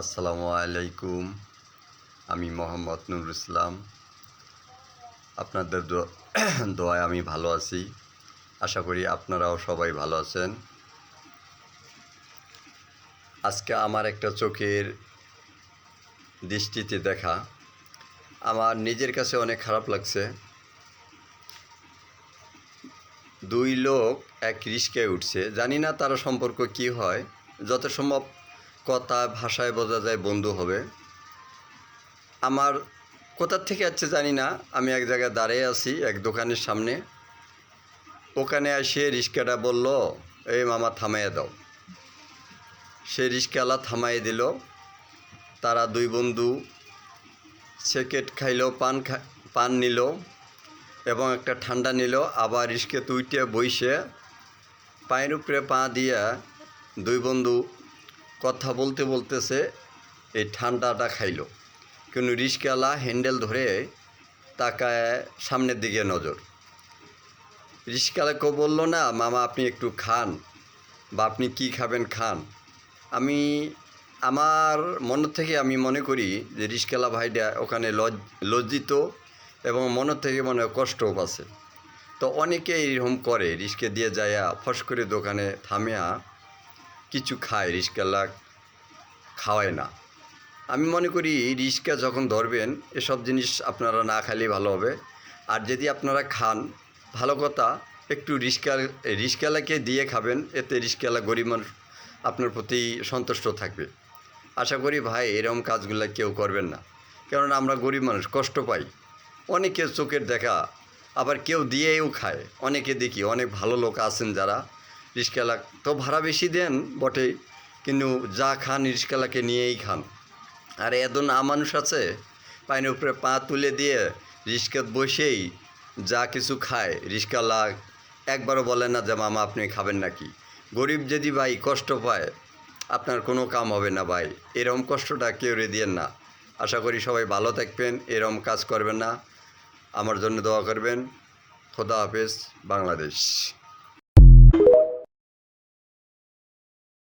আসসালামু আলাইকুম। আমি মোহাম্মদ নুরুল ইসলাম। আপনাদের দোয়ায় আমি ভালো আছি। আশা করি আপনারাও সবাই ভালো আছেন। আজকে আমার একটা চোখের দৃষ্টিতে দেখা আমার নিজের কাছে অনেক খারাপ লাগছে। দুই লোক এক রিস্কায় উঠছে, জানি না তারা সম্পর্ক কি হয়, যত সম্ভব কথা ভাষায় বোঝা যায় বন্ধু হবে। আমার কোথার থেকে আসছে জানি না, আমি এক জায়গায় দাঁড়িয়ে আছি এক দোকানের সামনে। ওখানে এসে রিস্কাটা বলল, এই মামা থামাইয়ে দাও। সে রিস্কাওয়ালা থামাইয়ে দিল। তারা দুই বন্ধু সিগারেট খাইল, পান নিল এবং একটা ঠান্ডা নিল। আবার রিস্কে তুইটে বইসে পায়ের উপরে পা দিয়া দুই বন্ধু কথা বলতে বলতেছে এই ঠান্ডাটা খাইল। কিন্তু রিস্কাওয়ালা হ্যান্ডেল ধরে তাকায় সামনের দিকে নজর। রিস্কাওয়ালাকেও বলল না মামা আপনি একটু খান, বা আপনি কি খাবেন খান। আমার মন থেকে আমি মনে করি যে রিস্কাওয়ালা ভাইটা ওখানে লজ্জিত এবং মন থেকে মনে কষ্টও পাচ্ছে। তো অনেকে এরকম করে, রিস্কে দিয়ে যায়া ফস করে দোকানে থামিয়া কিছু খায়, রিস্কাওয়ালা খাওয়ায় না। আমি মনে করি রিস্কা যখন ধরবেন এসব জিনিস আপনারা না খাইলেই ভালো হবে। আর যদি আপনারা খান ভালো কথা, একটু রিস্কাওয়ালাকে দিয়ে খাবেন, এতে রিস্কাওয়ালা গরিব মানুষ আপনার প্রতি সন্তুষ্ট থাকবে। আশা করি ভাই এরকম কাজগুলো কেউ করবেন না, কারণ আমরা গরিব মানুষ কষ্ট পাই। অনেকে চোখের দেখা, আবার কেউ দিয়েও খায়। অনেকে দেখি অনেক ভালো লোক আছেন যারা রিস্কাওয়ালা তো ভাড়া বেশি দেন বটে, কিন্তু যা খান রিস্কাওয়ালাকে নিয়েই খান। আর এত না মানুষ আছে পায়ের উপরে পা তুলে দিয়ে রিস্কাত বসেই যা কিছু খায়, রিস্কাওয়ালা একবারও বলে না যে মামা আপনি খাবেন নাকি। গরিব যদি ভাই কষ্ট পায় আপনার কোনো কাম হবে না ভাই, এরম কষ্টটা কেউ দিয়েন না। আশা করি সবাই ভালো থাকবেন, এরম কাজ করবেন না। আমার জন্য দোয়া করবেন। খোদা হাফেজ, বাংলাদেশ।